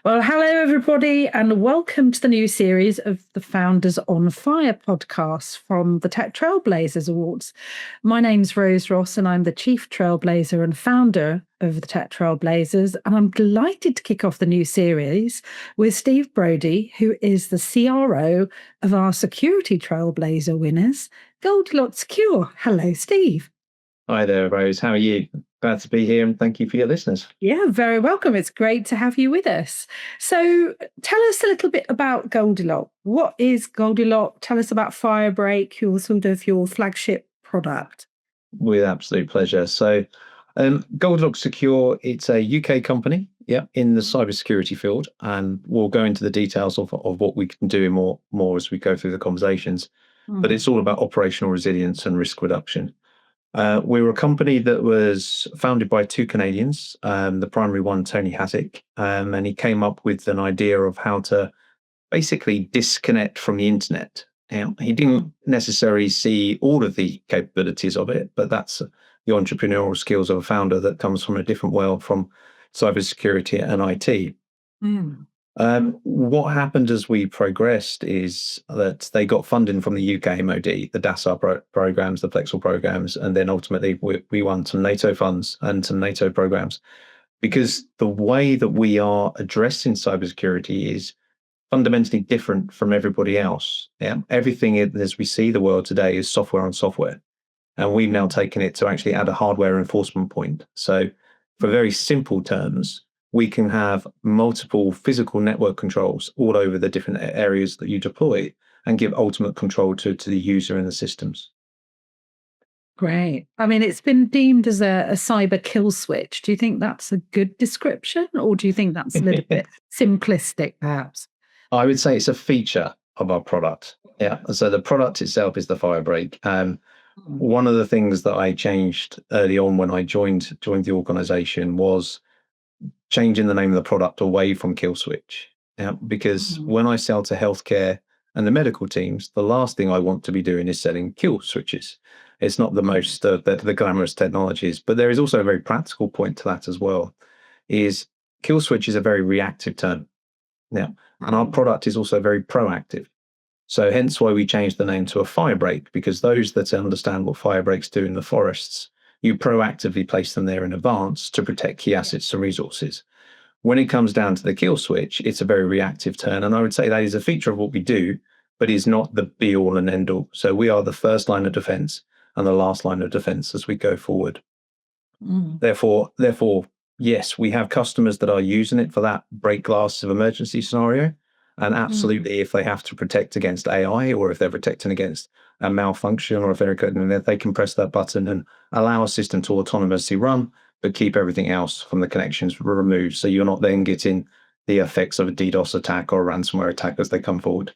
Well, hello, everybody, and welcome to the new series of the Founders on Fire podcast from the Tech Trailblazers Awards. My name's Rose Ross, and I'm the Chief Trailblazer and founder of the Tech Trailblazers. And I'm delighted to kick off the new series with Steve Brodie, who is the CRO of our Security Trailblazer winners, Goldilock Secure. Hello, Steve. Hi there, Rose. How are you? Glad to be here, and thank you for your listeners. Yeah, very welcome. It's great to have you with us. So tell us a little bit about Goldilock. What is Goldilock? Tell us about Firebreak, your flagship product. With absolute pleasure. So Goldilock Secure, it's a UK company, in the cybersecurity field, and we'll go into the details of what we can do more as we go through the conversations. But it's all about operational resilience and risk reduction. We were a company that was founded by two Canadians, the primary one, Tony Hattick, and he came up with an idea of how to basically disconnect from the internet. He didn't necessarily see all of the capabilities of it, but that's the entrepreneurial skills of a founder that comes from a different world from cybersecurity and IT. What happened as we progressed is that they got funding from the UK MOD, the DASAR programs, the flexible programs, and then ultimately we won some NATO funds and some NATO programs, because the way that we are addressing cybersecurity is fundamentally different from everybody else. Everything as we see the world today is software on software, and we've now taken it to actually add a hardware enforcement point. So for very simple terms, we can have multiple physical network controls all over the different areas that you deploy and give ultimate control to the user and the systems. Great. I mean, it's been deemed as a cyber kill switch. Do you think that's a good description, or do you think that's a little bit simplistic, perhaps? I would say it's a feature of our product. So the product itself is the Firebreak. One of the things that I changed early on when I joined the organization was changing the name of the product away from kill switch. Because when I sell to healthcare and the medical teams, the last thing I want to be doing is selling kill switches. It's not the most the glamorous technologies, but there is also a very practical point to that as well. Is kill switch is a very reactive term. And our product is also very proactive. So hence why we changed the name to a Firebreak, because those that understand what firebreaks do in the forests, you proactively place them there in advance to protect key assets and resources. When it comes down to the kill switch, it's a very reactive turn. And I would say that is a feature of what we do, but is not the be all and end all. So we are the first line of defense and the last line of defense as we go forward. Therefore, yes, we have customers that are using it for that break glass of emergency scenario. And absolutely, if they have to protect against AI, or if they're protecting against a malfunction, or if they can press that button and allow a system to autonomously run, but keep everything else from the connections removed. So you're not then getting the effects of a DDoS attack or a ransomware attack as they come forward.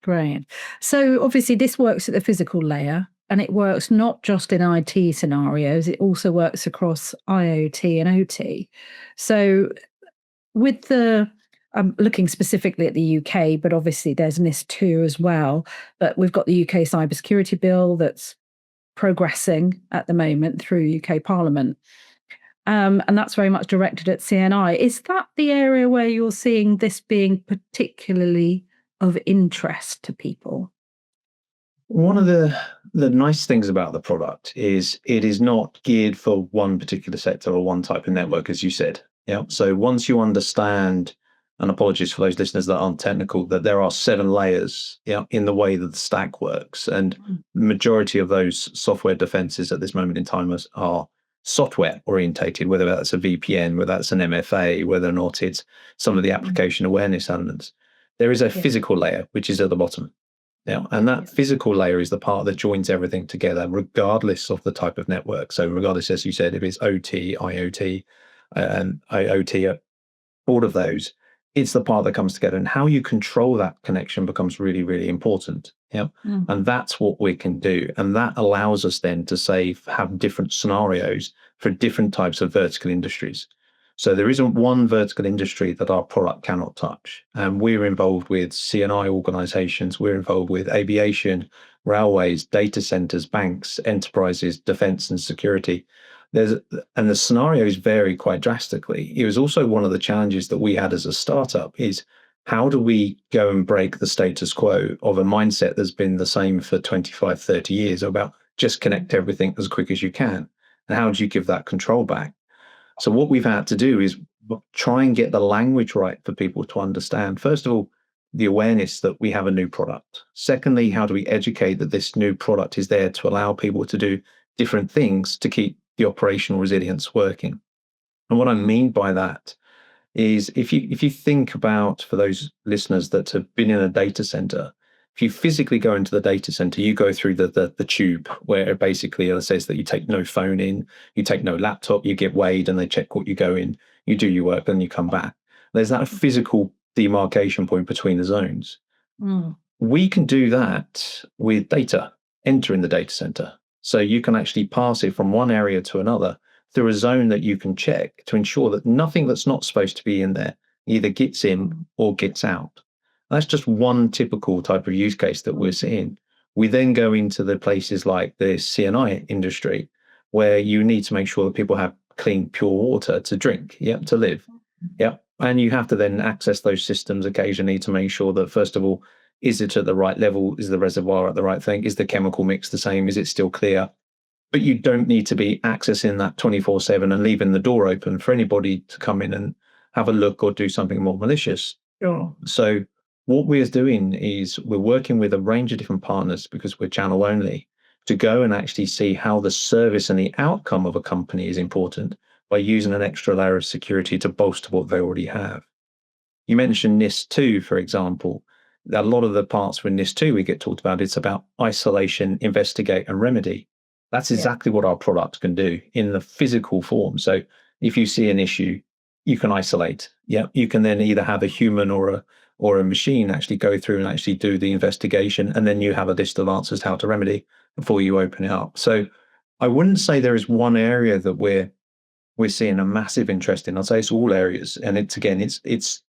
Great. So obviously this works at the physical layer, and it works not just in IT scenarios, it also works across IoT and OT. So with I'm looking specifically at the UK, but obviously there's NIS2 as well. But we've got the UK Cybersecurity Bill that's progressing at the moment through UK Parliament. And that's very much directed at CNI. Is that the area where you're seeing this being particularly of interest to people? One of the nice things about the product is it is not geared for one particular sector or one type of network, as you said. So once you understand, and apologies for those listeners that aren't technical, that there are 7 layers in the way that the stack works. And the majority of those software defenses at this moment in time are software orientated, whether that's a VPN, whether that's an MFA, whether or not it's some of the application awareness elements. There is a physical layer, which is at the bottom. And that physical layer is the part that joins everything together, regardless of the type of network. So regardless, as you said, if it's OT, IoT, and IoT, all of those, it's the part that comes together, and how you control that connection becomes really, really important. And that's what we can do. And that allows us then to have different scenarios for different types of vertical industries. So there isn't one vertical industry that our product cannot touch. And we're involved with CNI organizations, we're involved with aviation, railways, data centers, banks, enterprises, defense and security. and the scenarios vary quite drastically. It was also one of the challenges that we had as a startup is how do we go and break the status quo of a mindset that's been the same for 25, 30 years about just connect everything as quick as you can? And how do you give that control back? So what we've had to do is try and get the language right for people to understand. First of all, the awareness that we have a new product. Secondly, how do we educate that this new product is there to allow people to do different things to keep the operational resilience working? And what I mean by that is if you think about, for those listeners that have been in a data center, if you physically go into the data center, you go through the tube where it basically says that you take no phone in, you take no laptop, you get weighed and they check what you go in, you do your work, then you come back. There's that physical demarcation point between the zones. We can do that with data entering the data center. So you can actually pass it from one area to another through a zone that you can check to ensure that nothing that's not supposed to be in there either gets in or gets out. That's just one typical type of use case that we're seeing. We then go into the places like the C&I industry, where you need to make sure that people have clean, pure water to drink, to live. And you have to then access those systems occasionally to make sure that, first of all, is it at the right level? Is the reservoir at the right thing? Is the chemical mix the same? Is it still clear? But you don't need to be accessing that 24/7 and leaving the door open for anybody to come in and have a look or do something more malicious. So what we're doing is we're working with a range of different partners, because we're channel only, to go and actually see how the service and the outcome of a company is important by using an extra layer of security to bolster what they already have. You mentioned NIST2, for example. A lot of the parts with NIST2 we get talked about, it's about isolation, investigate, and remedy. That's exactly what our product can do in the physical form. So if you see an issue, you can isolate. You can then either have a human or a machine actually go through and actually do the investigation, and then you have a list of answers how to remedy before you open it up. So I wouldn't say there is one area that we're seeing a massive interest in. I'd say it's all areas, and it's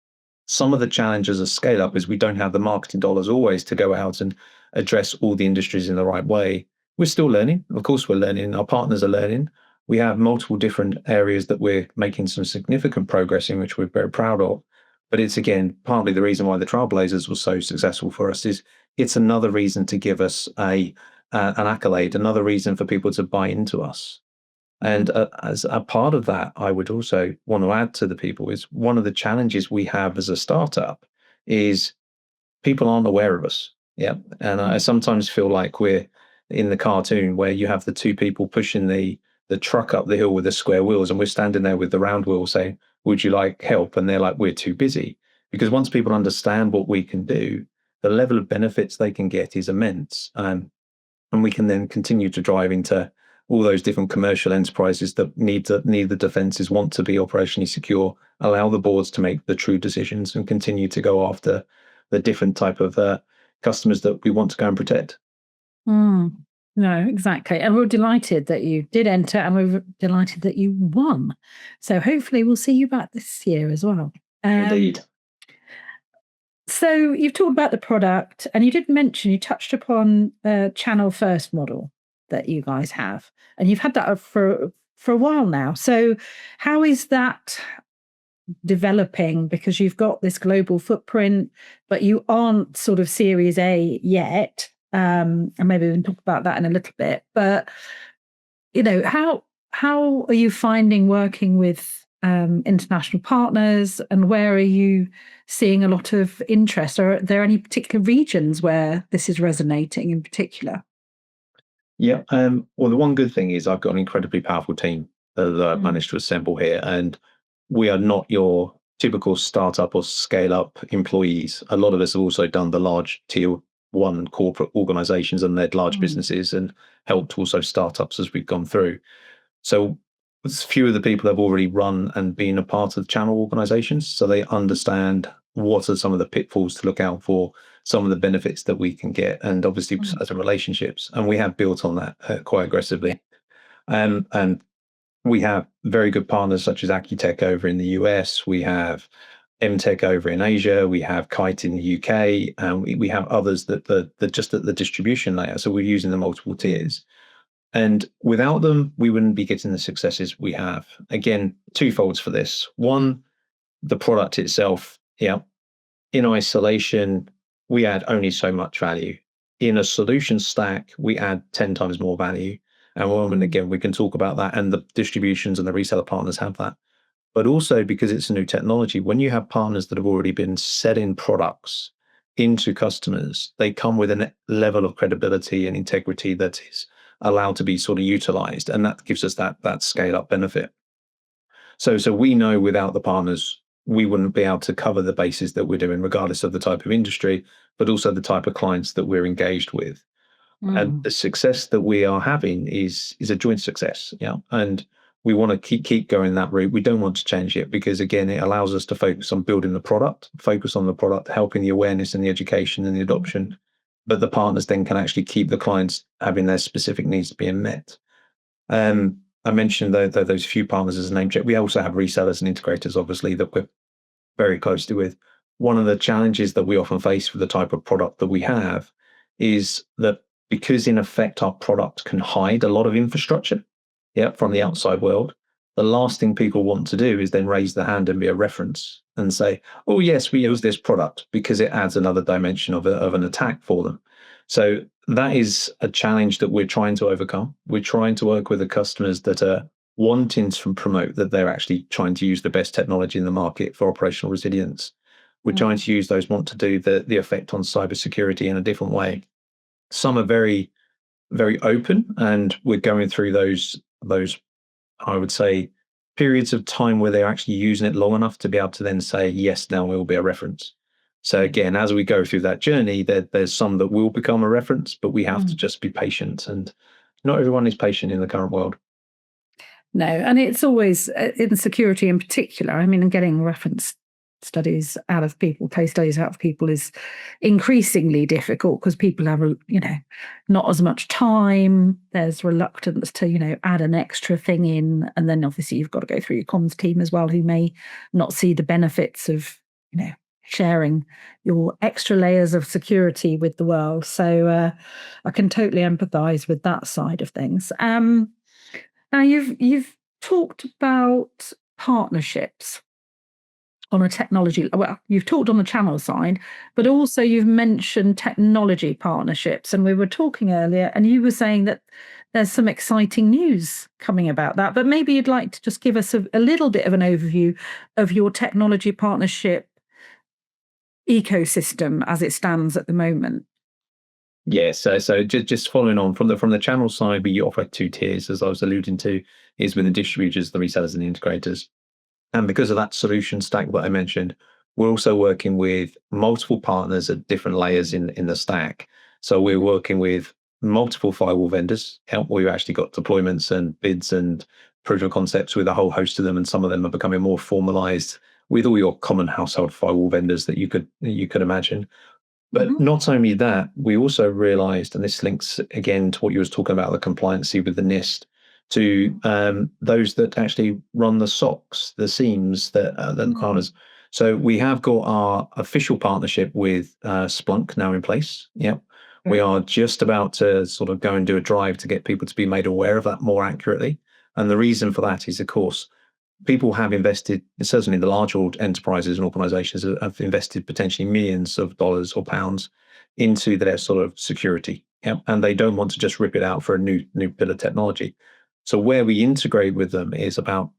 some of the challenges of scale up is we don't have the marketing dollars always to go out and address all the industries in the right way. We're still learning. Of course, we're learning. Our partners are learning. We have multiple different areas that we're making some significant progress in, which we're very proud of. But it's, again, partly the reason why the Trailblazers was so successful for us is it's another reason to give us an accolade, another reason for people to buy into us. And as a part of that, I would also want to add to the people is one of the challenges we have as a startup is people aren't aware of us. And I sometimes feel like we're in the cartoon where you have the two people pushing the truck up the hill with the square wheels, and we're standing there with the round wheel saying, would you like help? And they're like, we're too busy. Because once people understand what we can do, the level of benefits they can get is immense. And we can then continue to drive into all those different commercial enterprises that need the defenses, want to be operationally secure, allow the boards to make the true decisions, and continue to go after the different type of customers that we want to go and protect. No, exactly. And we're delighted that you did enter, and we're delighted that you won. So hopefully we'll see you back this year as well. Indeed. So you've talked about the product, and you did mention, you touched upon the channel first model that you guys have, and you've had that for a while now. So how is that developing? Because you've got this global footprint, but you aren't sort of Series A yet. And maybe we can talk about that in a little bit. But how are you finding working with international partners, and where are you seeing a lot of interest? Are there any particular regions where this is resonating in particular? Well, the one good thing is I've got an incredibly powerful team that I've managed to assemble here, and we are not your typical startup or scale up employees. A lot of us have also done the large tier one corporate organizations and led large businesses and helped also startups as we've gone through. So a few of the people have already run and been a part of channel organizations, so they understand what are some of the pitfalls to look out for, some of the benefits that we can get, and obviously as relationships. And we have built on that quite aggressively. And we have very good partners such as Accutech over in the US. We have MTech over in Asia. We have Kite in the UK. And we have others that just at the distribution layer. So we're using the multiple tiers. And without them, we wouldn't be getting the successes we have. Again, twofolds for this. One, the product itself, in isolation, we add only so much value. In a solution stack, we add 10 times more value. And again, we can talk about that, and the distributions and the reseller partners have that. But also because it's a new technology, when you have partners that have already been selling products into customers, they come with a level of credibility and integrity that is allowed to be sort of utilized. And that gives us that scale up benefit. So we know without the partners, we wouldn't be able to cover the bases that we're doing, regardless of the type of industry, but also the type of clients that we're engaged with. And the success that we are having is a joint success. And we want to keep going that route. We don't want to change it because, again, it allows us to focus on building the product, helping the awareness and the education and the adoption. But the partners then can actually keep the clients having their specific needs being met. I mentioned those few partners as a name check. We also have resellers and integrators, obviously, that we're very closely with. One of the challenges that we often face with the type of product that we have is that because, in effect, our product can hide a lot of infrastructure from the outside world, the last thing people want to do is then raise their hand and be a reference and say, oh, yes, we use this product, because it adds another dimension of an attack for them. So that is a challenge that we're trying to overcome. We're trying to work with the customers that are wanting to promote that they're actually trying to use the best technology in the market for operational resilience. We're trying to use those want to do the effect on cybersecurity in a different way. Some are very, very open, and we're going through those, I would say, periods of time where they're actually using it long enough to be able to then say, yes, now we'll be a reference. So again, as we go through that journey, there's some that will become a reference, but we have to just be patient, and not everyone is patient in the current world. No, and it's always, in security in particular, I mean, getting reference studies out of people, case studies out of people, is increasingly difficult because people have, not as much time. There's reluctance to, add an extra thing in. And then obviously you've got to go through your comms team as well, who may not see the benefits of, sharing your extra layers of security with the world. So I can totally empathize with that side of things. Now you've talked about partnerships on a technology, well, you've talked on the channel side, but also you've mentioned technology partnerships. And we were talking earlier, and you were saying that there's some exciting news coming about that. But maybe you'd like to just give us a little bit of an overview of your technology partnership ecosystem as it stands at the moment. Yes, so just following on from the channel side, we offer two tiers, as I was alluding to, is with the distributors, the resellers, and the integrators. And because of that solution stack that I mentioned, we're also working with multiple partners at different layers in the stack. So we're working with multiple firewall vendors. We've actually got deployments and bids and proof of concepts with a whole host of them, and some of them are becoming more formalized with all your common household firewall vendors that you could imagine. But not only that, we also realized, and this links again to what you was talking about, the compliancy with the NIST, to those that actually run the SOCs, the SIEMs, the partners. So we have got our official partnership with Splunk now in place. We are just about to sort of go and do a drive to get people to be made aware of that more accurately. And the reason for that is, of course, people have invested, certainly the large enterprises and organizations have invested potentially millions of dollars or pounds into their sort of security. And they don't want to just rip it out for a new bit of technology. So where we integrate with them is about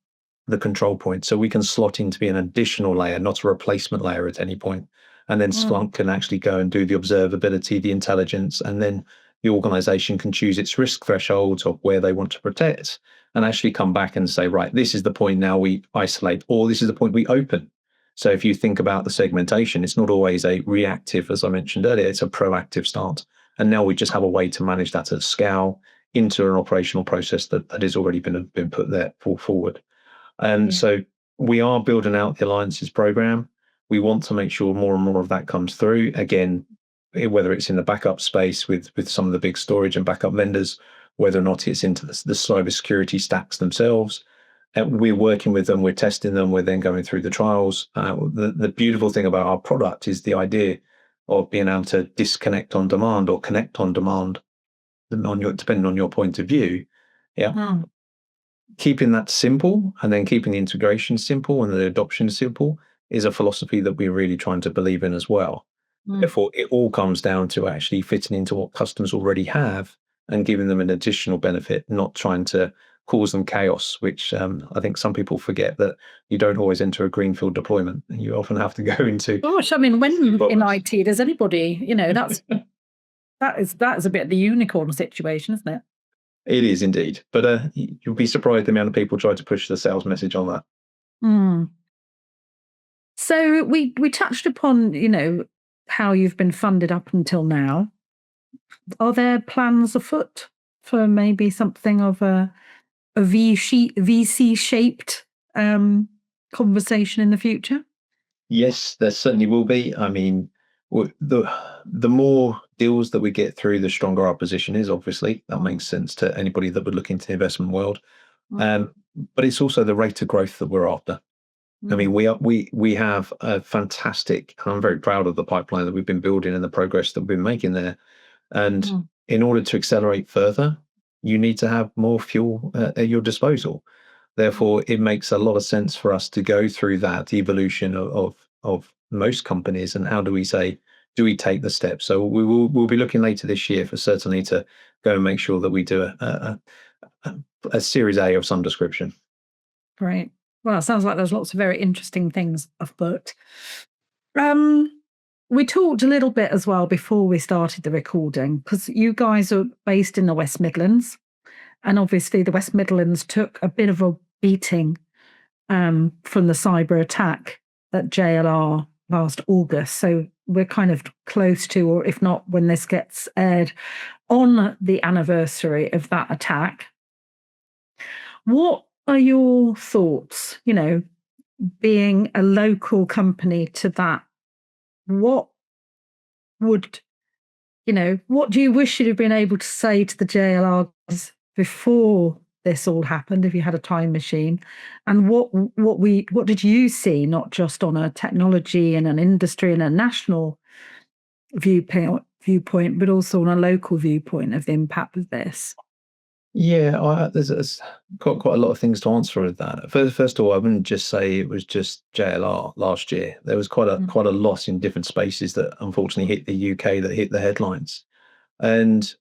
the control point. So we can slot in to be an additional layer, not a replacement layer at any point. And then Splunk can actually go and do the observability, the intelligence, and then the organization can choose its risk thresholds of where they want to protect, and actually come back and say, right, this is the point now we isolate, or this is the point we open. So if you think about the segmentation, it's not always a reactive, as I mentioned earlier, it's a proactive start. And now we just have a way to manage that at scale into an operational process that has already been put there forward. And so we are building out the alliances program. We want to make sure more and more of that comes through. Again, whether it's in the backup space with some of the big storage and backup vendors, whether or not it's into the cybersecurity stacks themselves. We're working with them, we're testing them, we're then going through the trials. The beautiful thing about our product is the idea of being able to disconnect on demand or connect on demand. depending on your point of view. Yeah. Mm. Keeping that simple and then keeping the integration simple and the adoption simple is a philosophy that we're really trying to believe in as well. Therefore, it all comes down to actually fitting into what customers already have and giving them an additional benefit, not trying to cause them chaos, which I think some people forget that you don't always enter a greenfield deployment. You often have to go into. Gosh, I mean, when in IT does anybody, that is a bit of the unicorn situation, isn't it? It is indeed, but you'll be surprised the amount of people try to push the sales message on that. Mm. So we touched upon, how you've been funded up until now. Are there plans afoot for maybe something of a VC-shaped conversation in the future? Yes, there certainly will be. I mean, the more deals that we get through, the stronger our position is. Obviously, that makes sense to anybody that would look into the investment world. But it's also the rate of growth that we're after. I mean, we have a fantastic, and I'm very proud of the pipeline that we've been building and the progress that we've been making there. And in order to accelerate further, you need to have more fuel at your disposal. Therefore, it makes a lot of sense for us to go through that evolution of most companies and how do we take the steps? So we'll be looking later this year for certainly to go and make sure that we do a Series A of some description. Great. Well, it sounds like there's lots of very interesting things afoot. We talked a little bit as well before we started the recording, because you guys are based in the West Midlands, and obviously the West Midlands took a bit of a beating from the cyber attack at JLR last August. So we're kind of close to, or if not, when this gets aired, on the anniversary of that attack. What are your thoughts, being a local company to that? What do you wish you'd have been able to say to the JLR before this all happened, if you had a time machine? And what did you see, not just on a technology and an industry and a national viewpoint, but also on a local viewpoint of the impact of this? Yeah, there's quite a lot of things to answer with that. First of all, I wouldn't just say it was just JLR last year. There was quite a lot in different spaces that unfortunately hit the UK, that hit the headlines, and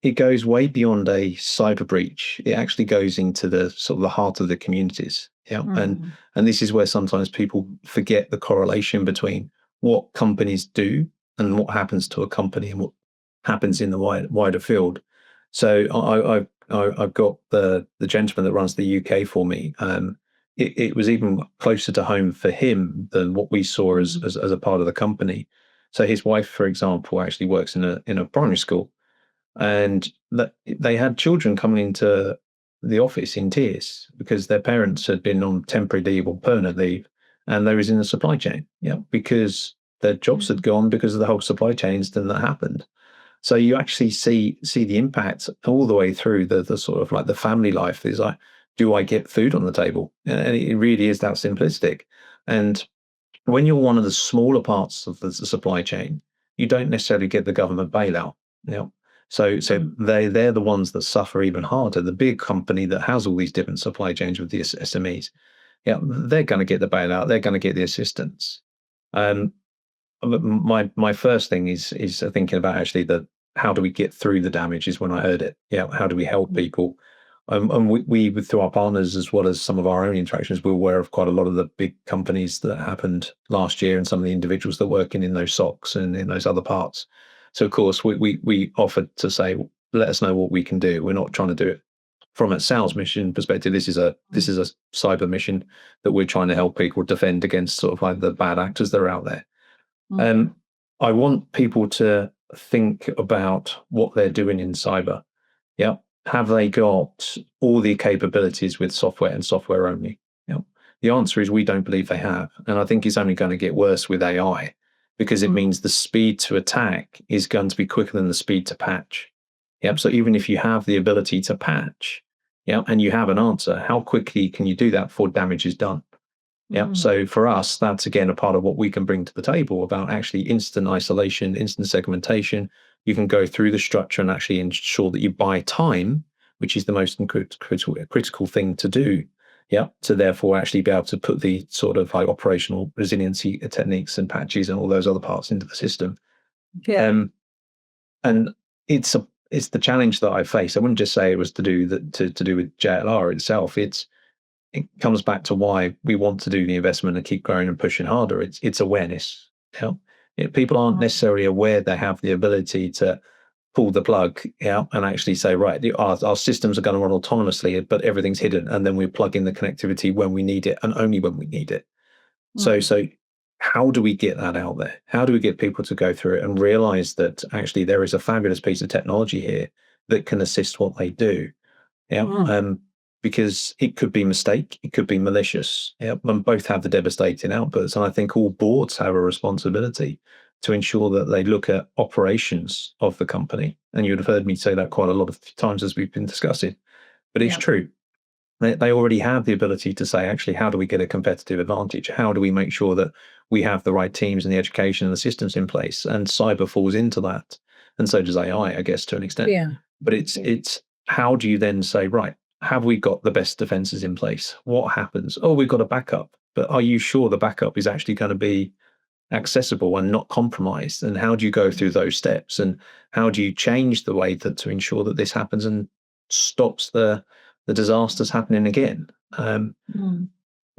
it goes way beyond a cyber breach. It actually goes into the sort of the heart of the communities. Yeah, and this is where sometimes people forget the correlation between what companies do and what happens to a company and what happens in the wider field. So I've got the gentleman that runs the UK for me. It was even closer to home for him than what we saw as a part of the company. So his wife, for example, actually works in a primary school, and they had children coming into the office in tears because their parents had been on temporary leave or permanent leave, and they was in the supply chain, because their jobs had gone because of the whole supply chain incident that happened. So you actually see the impact all the way through the sort of like the family life is like, do I get food on the table? And it really is that simplistic. And when you're one of the smaller parts of the supply chain, you don't necessarily get the government bailout. So they're the ones that suffer even harder. The big company that has all these different supply chains with the SMEs, they're going to get the bailout. They're going to get the assistance. My first thing is thinking about actually how do we get through the damage is when I heard it. How do we help people? And we through our partners as well as some of our own interactions, we're aware of quite a lot of the big companies that happened last year and some of the individuals that working in those SOCs and in those other parts. So of course we offered to say, let us know what we can do. We're not trying to do it from a sales mission perspective. This is a cyber mission that we're trying to help people defend against sort of like the bad actors that are out there. And I want people to think about what they're doing in cyber. Have they got all the capabilities with software and software only? The answer is we don't believe they have. And I think it's only going to get worse with AI, because it means the speed to attack is going to be quicker than the speed to patch. So even if you have the ability to patch, and you have an answer, how quickly can you do that before damage is done? So for us, that's again a part of what we can bring to the table about actually instant isolation, instant segmentation, you can go through the structure and actually ensure that you buy time, which is the most critical thing to do. Yeah, to therefore actually be able to put the sort of like operational resiliency techniques and patches and all those other parts into the system. Yeah. And it's the challenge that I face. I wouldn't just say it was to do with JLR itself. It comes back to why we want to do the investment and keep growing and pushing harder. It's awareness. People aren't necessarily aware they have the ability to pull the plug out and actually say, right, our systems are going to run autonomously, but everything's hidden, and then we plug in the connectivity when we need it and only when we need it. So how do we get that out there? How do we get people to go through it and realize that actually there is a fabulous piece of technology here that can assist what they do? Because it could be mistake, it could be malicious, and both have the devastating outputs. And I think all boards have a responsibility to ensure that they look at operations of the company. And you'd have heard me say that quite a lot of times as we've been discussing, but it's true. They already have the ability to say, actually, how do we get a competitive advantage? How do we make sure that we have the right teams and the education and the systems in place? And cyber falls into that. And so does AI, I guess, to an extent. Yeah. But it's how do you then say, right, have we got the best defenses in place? What happens? Oh, we've got a backup. But are you sure the backup is actually going to be accessible and not compromised? And how do you go through those steps? And how do you change the way to ensure that this happens and stops the disasters happening again?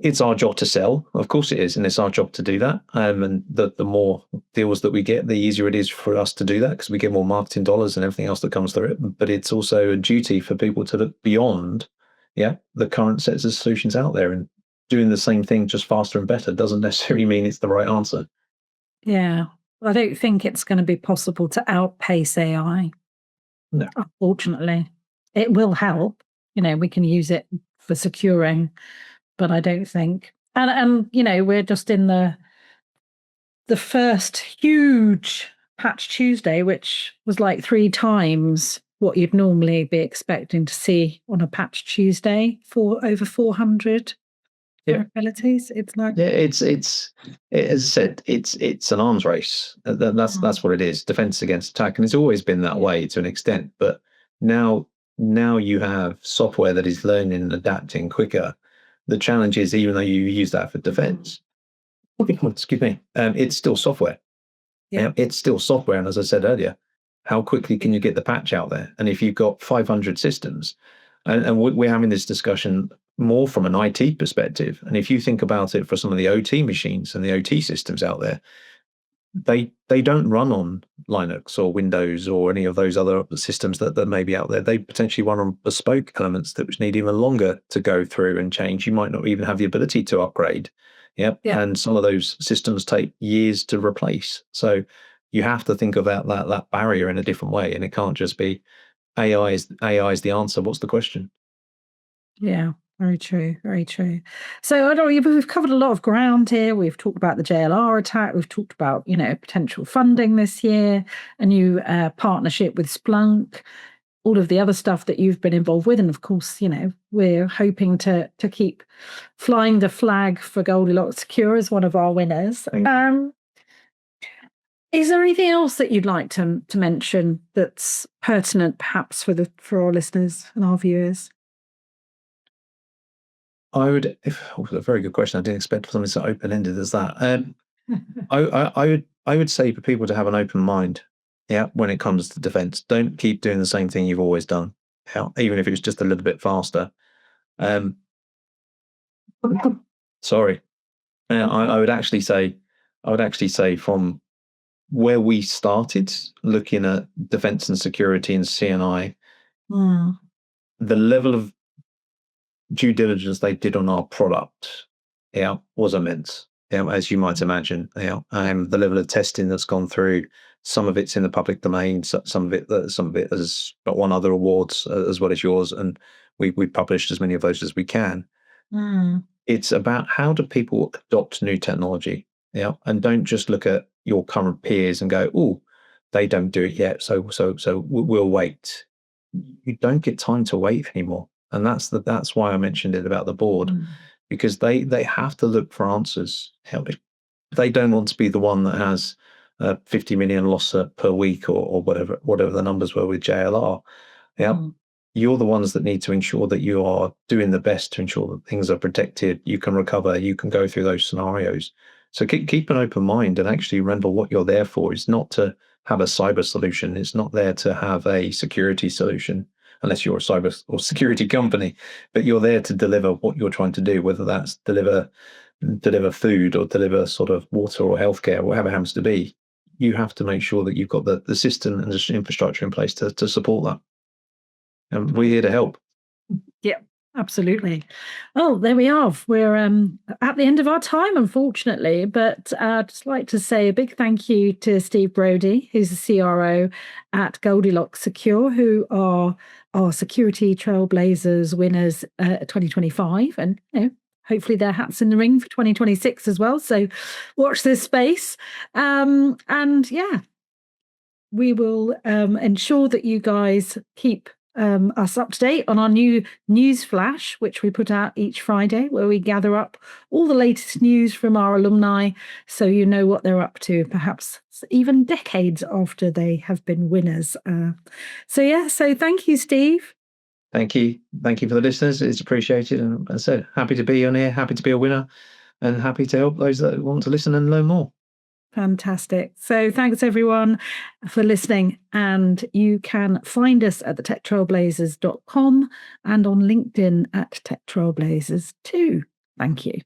It's our job to sell, of course it is, and it's our job to do that. And the more deals that we get, the easier it is for us to do that, because we get more marketing dollars and everything else that comes through it. But it's also a duty for people to look beyond, the current sets of solutions out there, and doing the same thing just faster and better doesn't necessarily mean it's the right answer. Yeah, I don't think it's going to be possible to outpace AI. No. Unfortunately, it will help. We can use it for securing, but I don't think. And we're just in the first huge Patch Tuesday, which was like 3 times what you'd normally be expecting to see on a Patch Tuesday, for over 400 vulnerabilities. It's like, it's as I said, it's an arms race. That's what it is. Defense against attack, and it's always been that way to an extent. But now you have software that is learning and adapting quicker. The challenge is, even though you use that for defense, excuse me, it's still software. It's still software. And as I said earlier, how quickly can you get the patch out there? And if you've got 500 systems, and we're having this discussion more from an IT perspective, and if you think about it for some of the OT machines and the OT systems out there, they don't run on Linux or Windows or any of those other systems that may be out there. They potentially run on bespoke elements that need even longer to go through and change. You might not even have the ability to upgrade. And some of those systems take years to replace. So you have to think about that barrier in a different way, and it can't just be AI is the answer. What's the question? Yeah, very true, very true. So we've covered a lot of ground here. We've talked about the JLR attack. We've talked about potential funding this year, a new partnership with Splunk, all of the other stuff that you've been involved with, and of course, we're hoping to keep flying the flag for Goldilock Secure as one of our winners. Is there anything else that you'd like to mention that's pertinent, perhaps, for our listeners and our viewers? A very good question. I didn't expect something so open-ended as that. I would say for people to have an open mind, when it comes to defense. Don't keep doing the same thing you've always done, even if it's just a little bit faster. Sorry. I would actually say from where we started looking at defense and security and CNI, the level of due diligence they did on our product, was immense. As you might imagine, the level of testing that's gone through. Some of it's in the public domain. Some of it has got won other awards as well as yours, and we published as many of those as we can. It's about how do people adopt new technology, and don't just look at your current peers and go, "Oh, they don't do it yet, so we'll wait." You don't get time to wait anymore. And that's why I mentioned it about the board, because they have to look for answers. They don't want to be the one that has 50 million loss per week or whatever the numbers were with JLR. Yeah. You're the ones that need to ensure that you are doing the best to ensure that things are protected, you can recover, you can go through those scenarios. So keep an open mind, and actually remember what you're there for is not to have a cyber solution. It's not there to have a security solution, unless you're a cyber or security company, but you're there to deliver what you're trying to do, whether that's deliver food or deliver sort of water or healthcare, whatever it happens to be. You have to make sure that you've got the system and the infrastructure in place to support that. And we're here to help. Yeah, absolutely. Oh, there we are. We're at the end of our time, unfortunately, but I'd just like to say a big thank you to Steve Brodie, who's the CRO at Goldilock Secure, who are our Security Trailblazers winners 2025. And hopefully their hat's in the ring for 2026 as well. So watch this space. And yeah, we will ensure that you guys keep us up to date on our new news flash, which we put out each Friday, where we gather up all the latest news from our alumni, so you know what they're up to, perhaps even decades after they have been winners. So thank you, Steve. Thank you for the listeners. It's appreciated, and as I said, happy to be on here, happy to be a winner, and happy to help those that want to listen and learn more. Fantastic. So thanks everyone for listening, and you can find us at the techtrailblazers.com and on LinkedIn at Tech Trailblazers too. Thank you.